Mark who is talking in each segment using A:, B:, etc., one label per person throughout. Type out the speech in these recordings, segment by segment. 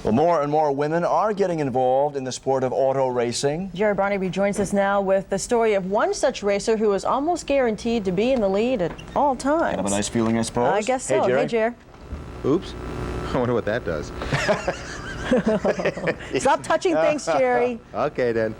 A: Well, more and more women are getting involved in the sport of auto racing.
B: Jerry Barnaby joins us now with the story of one such racer who is almost guaranteed to be in the lead at all times.
A: Kind of a nice feeling, I suppose.
B: I guess so.
A: Hey,
B: Hey, Jerry.
C: Oops. I wonder what that does.
B: Stop touching things, Jerry.
C: Okay, then.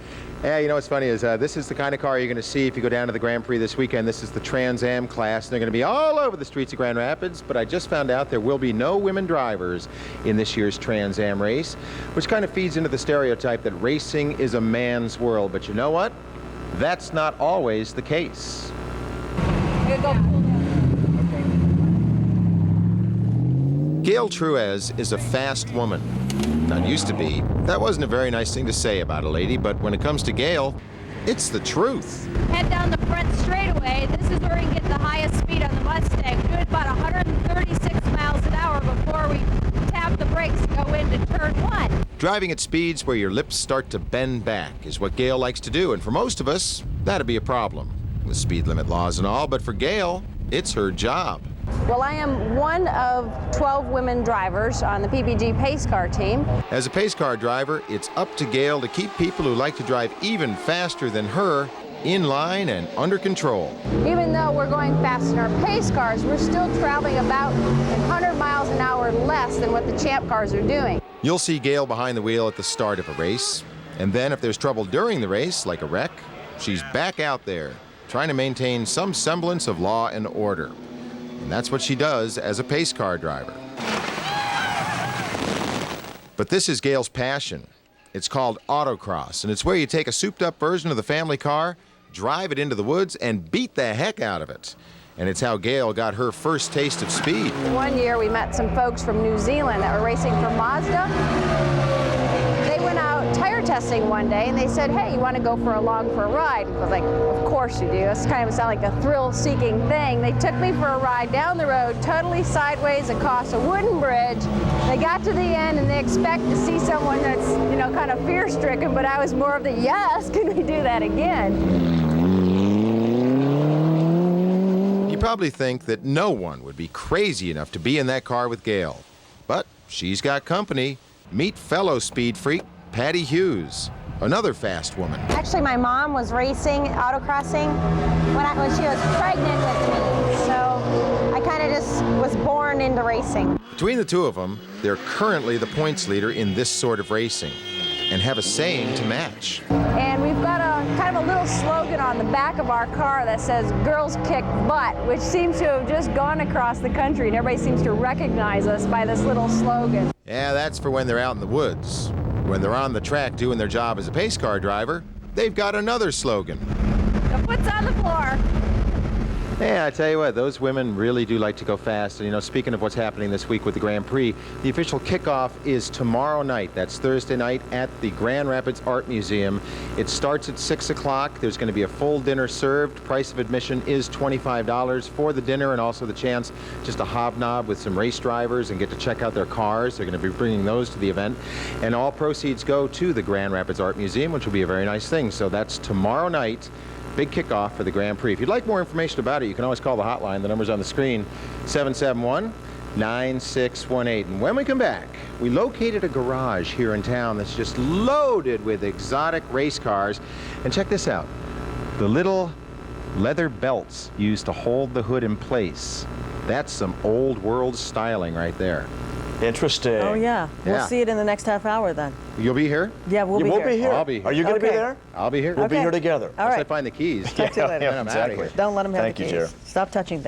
C: Yeah, you know what's funny is this is the kind of car you're going to see if you go down to the Grand Prix this weekend. This is the Trans Am class. They're going to be all over the streets of Grand Rapids, but I just found out there will be no women drivers in this year's Trans Am race, which kind of feeds into the stereotype that racing is a man's world. But you know what? That's not always the case. Gail Truez is a fast woman. Not used to be. That wasn't a very nice thing to say about a lady, but when it comes to Gail, it's the truth.
D: Head down the front straightaway. This is where we can get the highest speed on the Mustang. We do it about 136 miles an hour before we tap the brakes and go into turn one.
C: Driving at speeds where your lips start to bend back is what Gail likes to do, and for most of us, that'd be a problem with speed limit laws and all, but for Gail, it's her job.
E: Well, I am one of 12 women drivers on the PPG pace car team.
C: As a pace car driver, it's up to Gail to keep people who like to drive even faster than her in line and under control.
E: Even though we're going fast in our pace cars, we're still traveling about 100 miles an hour less than what the champ cars are doing.
C: You'll see Gail behind the wheel at the start of a race, and then if there's trouble during the race, like a wreck, she's back out there, trying to maintain some semblance of law and order. And that's what she does as a pace car driver. But this is Gail's passion. It's called autocross, and it's where you take a souped-up version of the family car, drive it into the woods, and beat the heck out of it. And it's how Gail got her first taste of speed.
E: One year we met some folks from New Zealand that were racing for Mazda. They went out tire testing one day and they said, hey, you want to go for a ride? I was like, of course you do. That's kind of sound like a thrill-seeking thing. They took me for a ride down the road, totally sideways across a wooden bridge. They got to the end and they expect to see someone that's, you know, kind of fear-stricken, but I was more of the, yes, can we do that again?
C: You probably think that no one would be crazy enough to be in that car with Gail. But she's got company. Meet fellow speed freak Patty Hughes, another fast woman.
F: Actually, my mom was racing autocrossing when she was pregnant with me, so I kind of just was born into racing.
C: Between the two of them, they're currently the points leader in this sort of racing and have a saying to match.
E: And we've got a kind of a little slogan on the back of our car that says, girls kick butt, which seems to have just gone across the country, and everybody seems to recognize us by this little slogan.
C: Yeah, that's for when they're out in the woods. When they're on the track doing their job as a pace car driver, they've got another slogan.
D: The foot's on the floor.
C: Yeah, I tell you what, those women really do like to go fast. And, you know, speaking of what's happening this week with the Grand Prix, the official kickoff is tomorrow night. That's Thursday night at the Grand Rapids Art Museum. It starts at 6 o'clock. There's going to be a full dinner served. Price of admission is $25 for the dinner and also the chance just to hobnob with some race drivers and get to check out their cars. They're going to be bringing those to the event. And all proceeds go to the Grand Rapids Art Museum, which will be a very nice thing. So that's tomorrow night. Big kickoff for the Grand Prix. If you'd like more information about it, you can always call the hotline. The number's on the screen, 771-9618. And when we come back, we located a garage here in town that's just loaded with exotic race cars. And check this out. The little leather belts used to hold the hood in place. That's some old world styling right there.
A: Interesting.
B: Oh, yeah. We'll
C: Yeah.
B: see it in the next half hour then.
C: You'll be here?
B: Yeah, we'll
A: You
B: be
A: won't
B: here.
A: be here.
C: I'll be here.
A: Are you going to be
B: Okay.
A: there?
C: I'll be here.
A: We'll be
B: Okay.
A: here together.
B: All
C: Once I
B: right.
C: find the keys.
B: Talk to you later.
C: Then I'm out of here.
A: Exactly.
B: Don't let them have
A: Thank
B: the
A: you,
B: keys.
A: Jerry.
B: Stop touching things.